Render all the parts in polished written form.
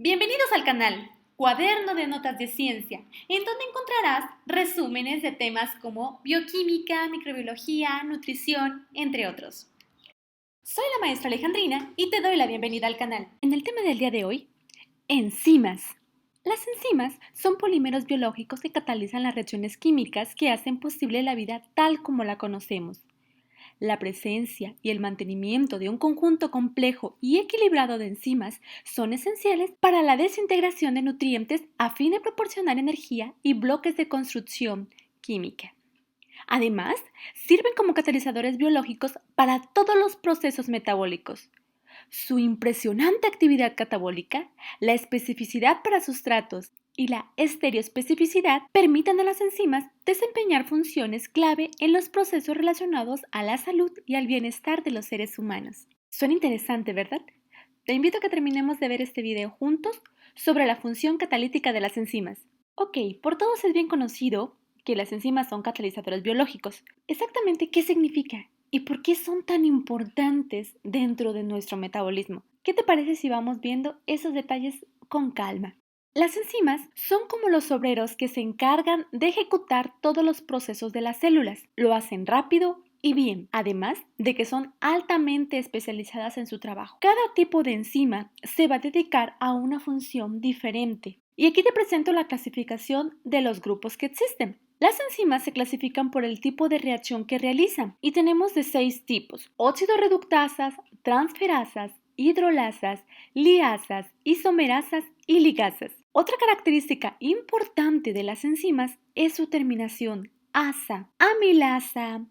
Bienvenidos al canal Cuaderno de Notas de Ciencia, en donde encontrarás resúmenes de temas como bioquímica, microbiología, nutrición, entre otros. Soy la maestra Alejandrina y te doy la bienvenida al canal. En el tema del día de hoy, enzimas. Las enzimas son polímeros biológicos que catalizan las reacciones químicas que hacen posible la vida tal como la conocemos. La presencia y el mantenimiento de un conjunto complejo y equilibrado de enzimas son esenciales para la desintegración de nutrientes a fin de proporcionar energía y bloques de construcción química. Además, sirven como catalizadores biológicos para todos los procesos metabólicos. Su impresionante actividad catabólica, la especificidad para sustratos y la estereoespecificidad permiten a las enzimas desempeñar funciones clave en los procesos relacionados a la salud y al bienestar de los seres humanos. Suena interesante, ¿verdad? Te invito a que terminemos de ver este video juntos sobre la función catalítica de las enzimas. Ok, por todos es bien conocido que las enzimas son catalizadores biológicos. ¿Exactamente qué significa? ¿Y por qué son tan importantes dentro de nuestro metabolismo? ¿Qué te parece si vamos viendo esos detalles con calma? Las enzimas son como los obreros que se encargan de ejecutar todos los procesos de las células. Lo hacen rápido y bien, además de que son altamente especializadas en su trabajo. Cada tipo de enzima se va a dedicar a una función diferente. Y aquí te presento la clasificación de los grupos que existen. Las enzimas se clasifican por el tipo de reacción que realizan y tenemos de 6 tipos: óxido-reductasas, transferasas, hidrolasas, liasas, isomerasas y ligasas. Otra característica importante de las enzimas es su terminación asa, amilasa,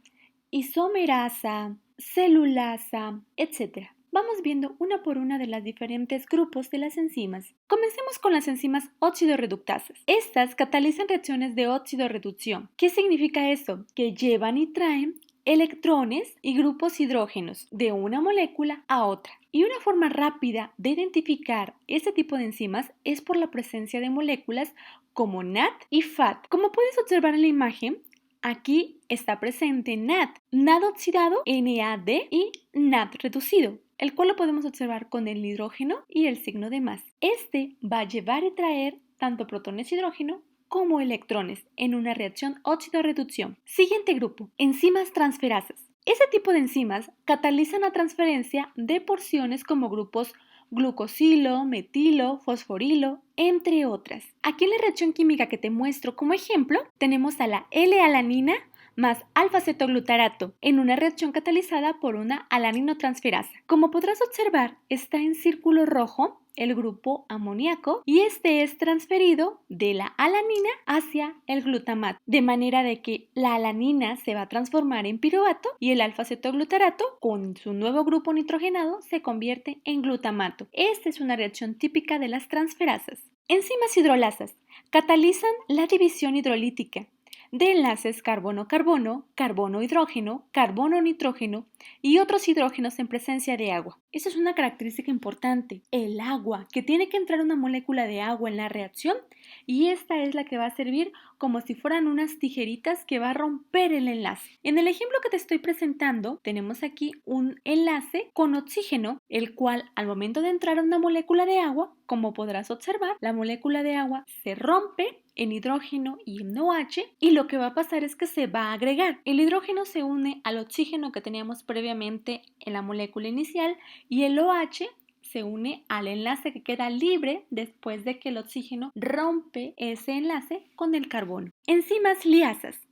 isomerasa, celulasa, etc. Vamos viendo una por una de los diferentes grupos de las enzimas. Comencemos con las enzimas óxido-reductasas. Estas catalizan reacciones de óxido-reducción. ¿Qué significa esto? Que llevan y traen electrones y grupos hidrógenos de una molécula a otra. Y una forma rápida de identificar este tipo de enzimas es por la presencia de moléculas como NAD y FAD. Como puedes observar en la imagen, aquí está presente NAD oxidado, NAD y NAD reducido, el cual lo podemos observar con el hidrógeno y el signo de más. Este va a llevar y traer tanto protones hidrógeno como electrones en una reacción óxido-reducción. Siguiente grupo, enzimas transferasas. Este tipo de enzimas catalizan la transferencia de porciones como grupos glucosilo, metilo, fosforilo, entre otras. Aquí en la reacción química que te muestro como ejemplo, tenemos a la L-alanina más alfa-cetoglutarato en una reacción catalizada por una alaninotransferasa. Como podrás observar, está en círculo rojo el grupo amoníaco y este es transferido de la alanina hacia el glutamato, de manera de que la alanina se va a transformar en piruvato y el alfa-cetoglutarato con su nuevo grupo nitrogenado se convierte en glutamato. Esta es una reacción típica de las transferasas. Enzimas hidrolasas catalizan la división hidrolítica de enlaces carbono-carbono, carbono-hidrógeno, carbono-nitrógeno y otros hidrógenos en presencia de agua. Esa es una característica importante, el agua, que tiene que entrar una molécula de agua en la reacción y esta es la que va a servir como si fueran unas tijeritas que va a romper el enlace. En el ejemplo que te estoy presentando, tenemos aquí un enlace con oxígeno, el cual al momento de entrar a una molécula de agua, como podrás observar, la molécula de agua se rompe en hidrógeno y en OH y lo que va a pasar es que se va a agregar. El hidrógeno se une al oxígeno que teníamos previamente en la molécula inicial y el OH se une al enlace que queda libre después de que el oxígeno rompe ese enlace con el carbono. Enzimas liasas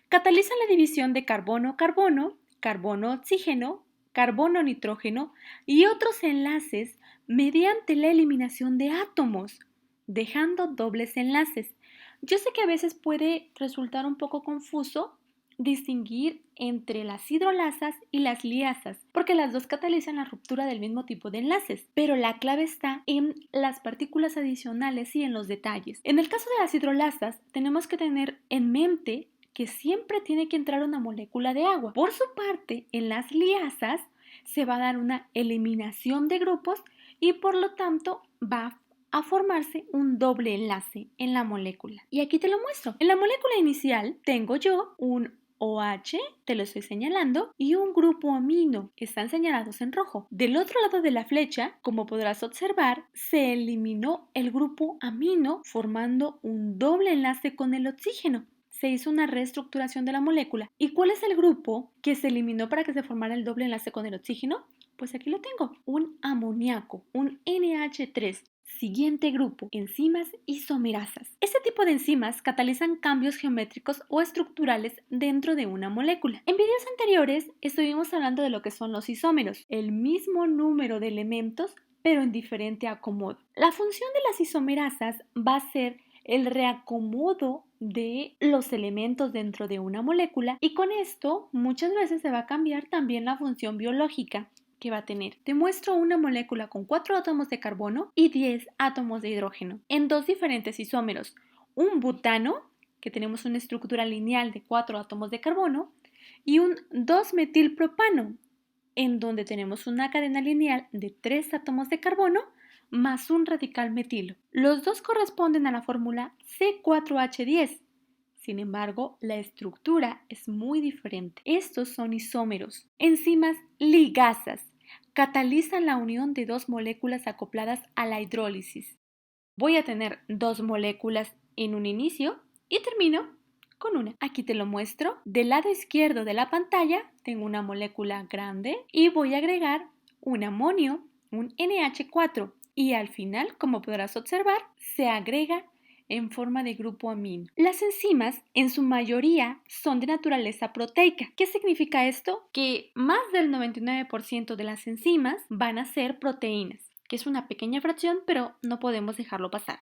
catalizan la división de carbono-carbono, carbono-oxígeno, carbono-nitrógeno y otros enlaces mediante la eliminación de átomos, dejando dobles enlaces. Yo sé que a veces puede resultar un poco confuso distinguir entre las hidrolasas y las liasas, porque las dos catalizan la ruptura del mismo tipo de enlaces, pero la clave está en las partículas adicionales y en los detalles. En el caso de las hidrolasas, tenemos que tener en mente que siempre tiene que entrar una molécula de agua. Por su parte, en las liasas se va a dar una eliminación de grupos y por lo tanto va a formarse un doble enlace en la molécula. Y aquí te lo muestro. En la molécula inicial tengo yo un OH, te lo estoy señalando, y un grupo amino, están señalados en rojo. Del otro lado de la flecha, como podrás observar, se eliminó el grupo amino formando un doble enlace con el oxígeno. Se hizo una reestructuración de la molécula. ¿Y cuál es el grupo que se eliminó para que se formara el doble enlace con el oxígeno? Pues aquí lo tengo, un amoníaco, un NH3. Siguiente grupo, enzimas isomerasas. Este tipo de enzimas catalizan cambios geométricos o estructurales dentro de una molécula. En videos anteriores estuvimos hablando de lo que son los isómeros, el mismo número de elementos pero en diferente acomodo. La función de las isomerasas va a ser el reacomodo de los elementos dentro de una molécula y con esto muchas veces se va a cambiar también la función biológica que va a tener. Te muestro una molécula con 4 átomos de carbono y 10 átomos de hidrógeno en dos diferentes isómeros. Un butano, que tenemos una estructura lineal de 4 átomos de carbono, y un 2-metilpropano, en donde tenemos una cadena lineal de 3 átomos de carbono más un radical metilo. Los dos corresponden a la fórmula C4H10. Sin embargo, la estructura es muy diferente. Estos son isómeros. Enzimas ligasas catalizan la unión de dos moléculas acopladas a la hidrólisis. Voy a tener dos moléculas en un inicio y termino con una. Aquí te lo muestro. Del lado izquierdo de la pantalla tengo una molécula grande y voy a agregar un amonio, un NH4. Y al final, como podrás observar, se agrega en forma de grupo amino. Las enzimas, en su mayoría, son de naturaleza proteica. ¿Qué significa esto? Que más del 99% de las enzimas van a ser proteínas, que es una pequeña fracción, pero no podemos dejarlo pasar.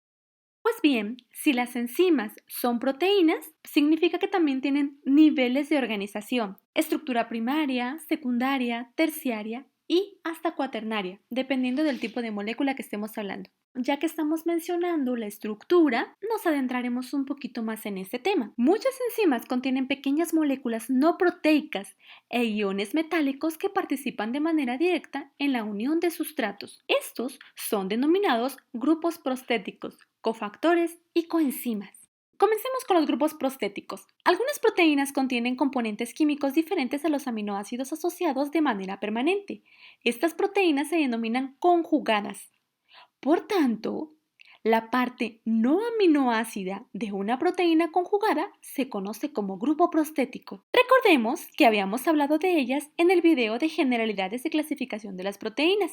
Pues bien, si las enzimas son proteínas, significa que también tienen niveles de organización, estructura primaria, secundaria, terciaria y hasta cuaternaria, dependiendo del tipo de molécula que estemos hablando. Ya que estamos mencionando la estructura, nos adentraremos un poquito más en este tema. Muchas enzimas contienen pequeñas moléculas no proteicas e iones metálicos que participan de manera directa en la unión de sustratos. Estos son denominados grupos prostéticos, cofactores y coenzimas. Comencemos con los grupos prostéticos. Algunas proteínas contienen componentes químicos diferentes a los aminoácidos asociados de manera permanente. Estas proteínas se denominan conjugadas. Por tanto, la parte no aminoácida de una proteína conjugada se conoce como grupo prostético. Recordemos que habíamos hablado de ellas en el video de generalidades de clasificación de las proteínas.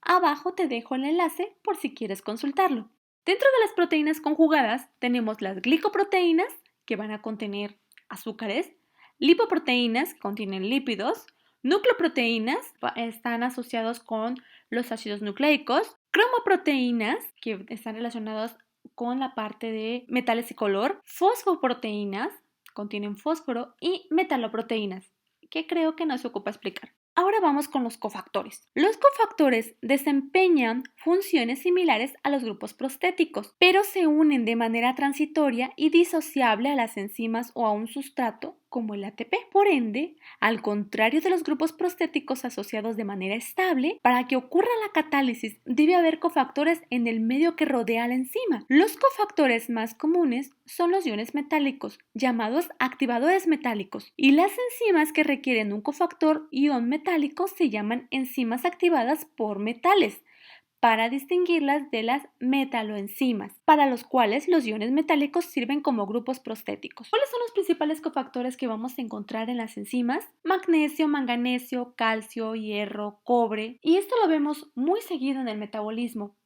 Abajo te dejo el enlace por si quieres consultarlo. Dentro de las proteínas conjugadas tenemos las glicoproteínas, que van a contener azúcares, lipoproteínas, que contienen lípidos, nucleoproteínas, están asociados con los ácidos nucleicos, cromoproteínas, que están relacionadas con la parte de metales y color, fosfoproteínas, contienen fósforo, y metaloproteínas, que creo que no se ocupa explicar. Ahora vamos con los cofactores. Los cofactores desempeñan funciones similares a los grupos prostéticos, pero se unen de manera transitoria y disociable a las enzimas o a un sustrato como el ATP. Por ende, al contrario de los grupos prostéticos asociados de manera estable, para que ocurra la catálisis debe haber cofactores en el medio que rodea a la enzima. Los cofactores más comunes son los iones metálicos, llamados activadores metálicos, y las enzimas que requieren un cofactor ion metálico se llaman enzimas activadas por metales, para distinguirlas de las metaloenzimas, para los cuales los iones metálicos sirven como grupos prostéticos. ¿Cuáles son los principales cofactores que vamos a encontrar en las enzimas? Magnesio, manganesio, calcio, hierro, cobre, y esto lo vemos muy seguido en el metabolismo.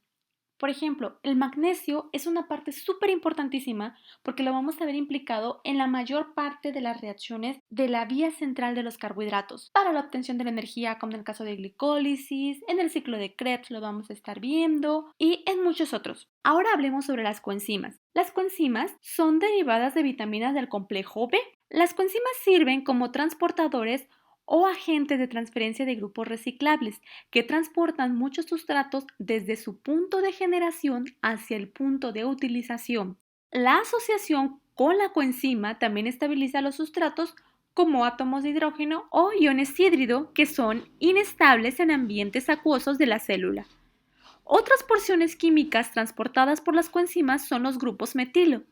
Por ejemplo, el magnesio es una parte súper importantísima porque lo vamos a ver implicado en la mayor parte de las reacciones de la vía central de los carbohidratos para la obtención de la energía, como en el caso de glicólisis, en el ciclo de Krebs lo vamos a estar viendo y en muchos otros. Ahora hablemos sobre las coenzimas. Las coenzimas son derivadas de vitaminas del complejo B. Las coenzimas sirven como transportadores o agentes de transferencia de grupos reciclables que transportan muchos sustratos desde su punto de generación hacia el punto de utilización. La asociación con la coenzima también estabiliza los sustratos como átomos de hidrógeno o iones hídrido que son inestables en ambientes acuosos de la célula. Otras porciones químicas transportadas por las coenzimas son los grupos metilo,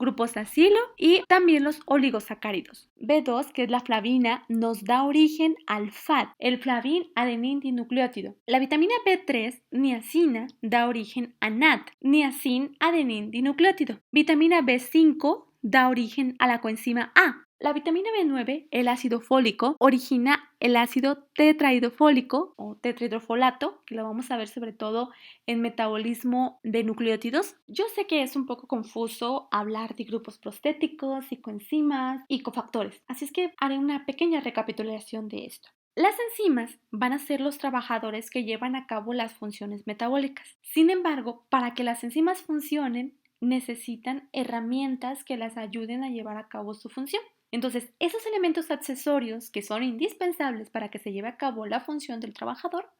grupos acilo y también los oligosacáridos. B2, que es la flavina, nos da origen al FAD, el flavín adenín dinucleótido. La vitamina B3, niacina, da origen a NAD, niacin adenín dinucleótido. Vitamina B5 da origen a la coenzima A. La vitamina B9, el ácido fólico, origina el ácido tetrahidrofólico o tetrahidrofolato, que lo vamos a ver sobre todo en metabolismo de nucleótidos. Yo sé que es un poco confuso hablar de grupos prostéticos, coenzimas y cofactores, así es que haré una pequeña recapitulación de esto. Las enzimas van a ser los trabajadores que llevan a cabo las funciones metabólicas. Sin embargo, para que las enzimas funcionen, necesitan herramientas que las ayuden a llevar a cabo su función. Entonces, esos elementos accesorios que son indispensables para que se lleve a cabo la función del trabajador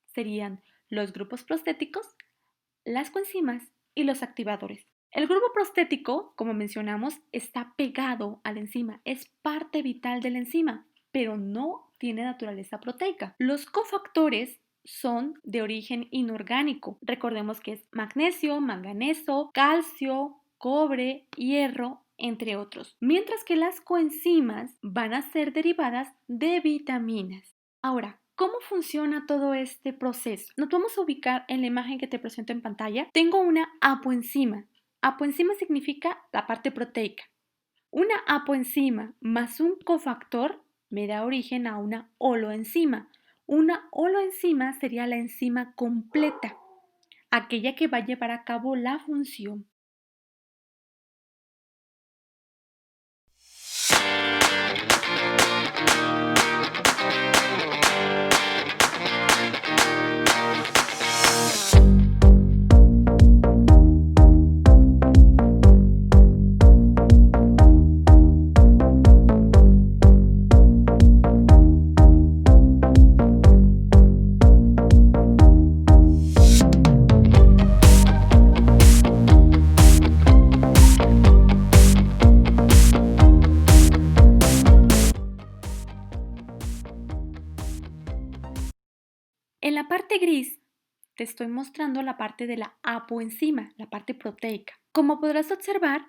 serían los grupos prostéticos, las coenzimas y los activadores. El grupo prostético, como mencionamos, está pegado a la enzima, es parte vital de la enzima, pero no tiene naturaleza proteica. Los cofactores son de origen inorgánico. Recordemos que es magnesio, manganeso, calcio, cobre, hierro, entre otros. Mientras que las coenzimas van a ser derivadas de vitaminas. Ahora, ¿cómo funciona todo este proceso? Nos vamos a ubicar en la imagen que te presento en pantalla. Tengo una apoenzima. Apoenzima significa la parte proteica. Una apoenzima más un cofactor me da origen a una holoenzima. Una holoenzima sería la enzima completa, aquella que va a llevar a cabo la función. En la parte gris te estoy mostrando la parte de la apoenzima, la parte proteica. Como podrás observar,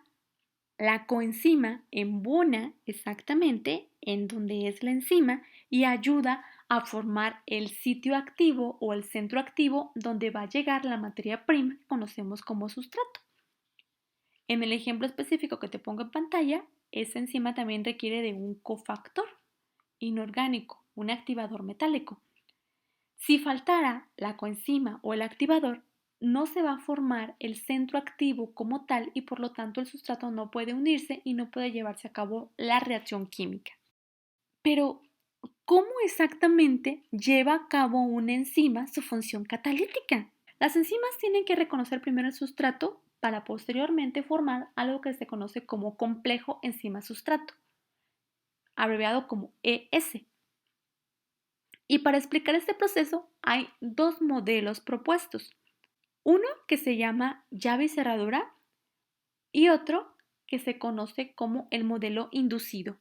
la coenzima embona exactamente en donde es la enzima y ayuda a formar el sitio activo o el centro activo donde va a llegar la materia prima que conocemos como sustrato. En el ejemplo específico que te pongo en pantalla, esa enzima también requiere de un cofactor inorgánico, un activador metálico. Si faltara la coenzima o el activador, no se va a formar el centro activo como tal y por lo tanto el sustrato no puede unirse y no puede llevarse a cabo la reacción química. Pero, ¿cómo exactamente lleva a cabo una enzima su función catalítica? Las enzimas tienen que reconocer primero el sustrato para posteriormente formar algo que se conoce como complejo enzima-sustrato, abreviado como ES. Y para explicar este proceso hay dos modelos propuestos. Uno que se llama llave y cerradura y otro que se conoce como el modelo inducido.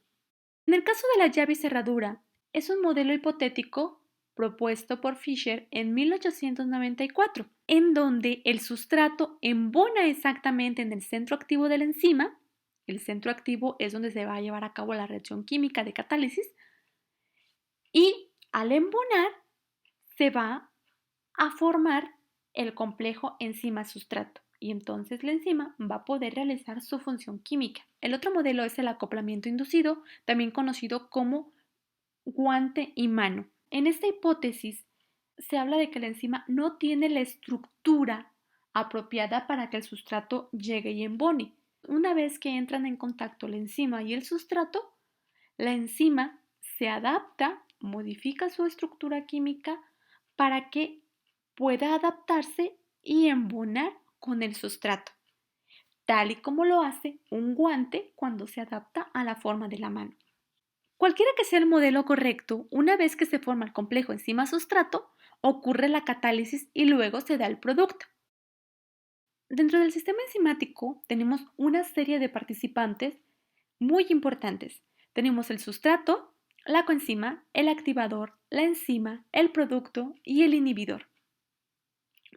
En el caso de la llave y cerradura, es un modelo hipotético propuesto por Fischer en 1894, en donde el sustrato embona exactamente en el centro activo de la enzima. El centro activo es donde se va a llevar a cabo la reacción química de catálisis y al embonar se va a formar el complejo enzima-sustrato y entonces la enzima va a poder realizar su función química. El otro modelo es el acoplamiento inducido, también conocido como guante y mano. En esta hipótesis se habla de que la enzima no tiene la estructura apropiada para que el sustrato llegue y embone. Una vez que entran en contacto la enzima y el sustrato, la enzima se adapta, modifica su estructura química para que pueda adaptarse y embonar con el sustrato, tal y como lo hace un guante cuando se adapta a la forma de la mano. Cualquiera que sea el modelo correcto, una vez que se forma el complejo enzima-sustrato, ocurre la catálisis y luego se da el producto. Dentro del sistema enzimático tenemos una serie de participantes muy importantes. Tenemos el sustrato, la coenzima, el activador, la enzima, el producto y el inhibidor.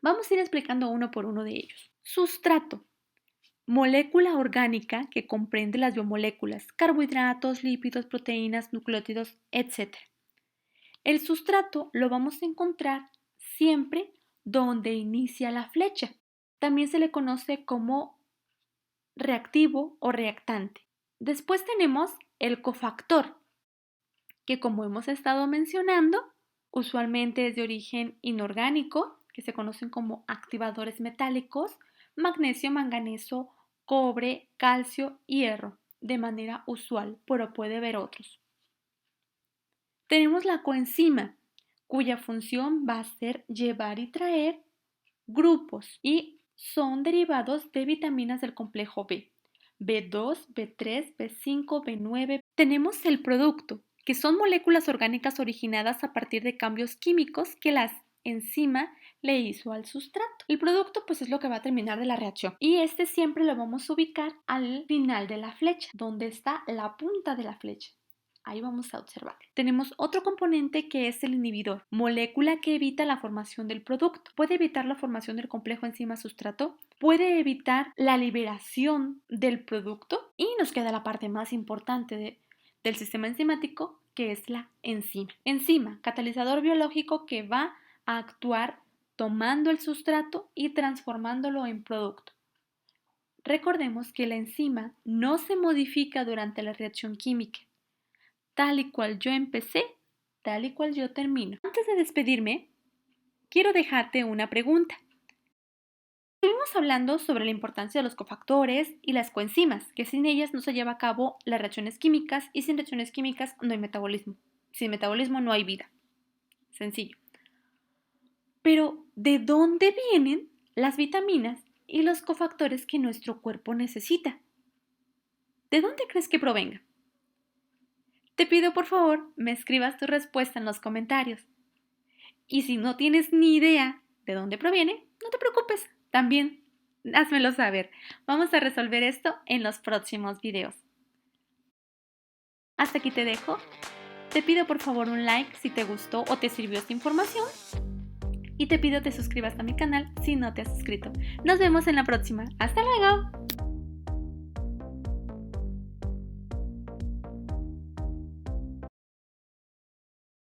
Vamos a ir explicando uno por uno de ellos. Sustrato. molécula orgánica que comprende las biomoléculas, carbohidratos, lípidos, proteínas, nucleótidos, etc. El sustrato lo vamos a encontrar siempre donde inicia la flecha. También se le conoce como reactivo o reactante. Después tenemos el cofactor, que como hemos estado mencionando, usualmente es de origen inorgánico, que se conocen como activadores metálicos, magnesio, manganeso, cobre, calcio, hierro, de manera usual, pero puede haber otros. Tenemos la coenzima, cuya función va a ser llevar y traer grupos y son derivados de vitaminas del complejo B, B2, B3, B5, B9. Tenemos el producto, que son moléculas orgánicas originadas a partir de cambios químicos que la enzima le hizo al sustrato. El producto pues es lo que va a terminar de la reacción y este siempre lo vamos a ubicar al final de la flecha, donde está la punta de la flecha. Ahí vamos a observar. Tenemos otro componente que es el inhibidor, molécula que evita la formación del producto. Puede evitar la formación del complejo enzima-sustrato, puede evitar la liberación del producto y nos queda la parte más importante del sistema enzimático, que es la enzima. Enzima, catalizador biológico que va a actuar tomando el sustrato y transformándolo en producto. Recordemos que la enzima no se modifica durante la reacción química. Tal y cual yo empecé, tal y cual yo termino. Antes de despedirme, quiero dejarte una pregunta. Estuvimos hablando sobre la importancia de los cofactores y las coenzimas, que sin ellas no se lleva a cabo las reacciones químicas y sin reacciones químicas no hay metabolismo. Sin metabolismo no hay vida. Sencillo. Pero, ¿de dónde vienen las vitaminas y los cofactores que nuestro cuerpo necesita? ¿De dónde crees que provenga? Te pido por favor me escribas tu respuesta en los comentarios. Y si no tienes ni idea de dónde proviene, no te preocupes, también házmelo saber. Vamos a resolver esto en los próximos videos. Hasta aquí te dejo. Te pido por favor un like si te gustó o te sirvió esta información. Y te pido te suscribas a mi canal si no te has suscrito. Nos vemos en la próxima. ¡Hasta luego!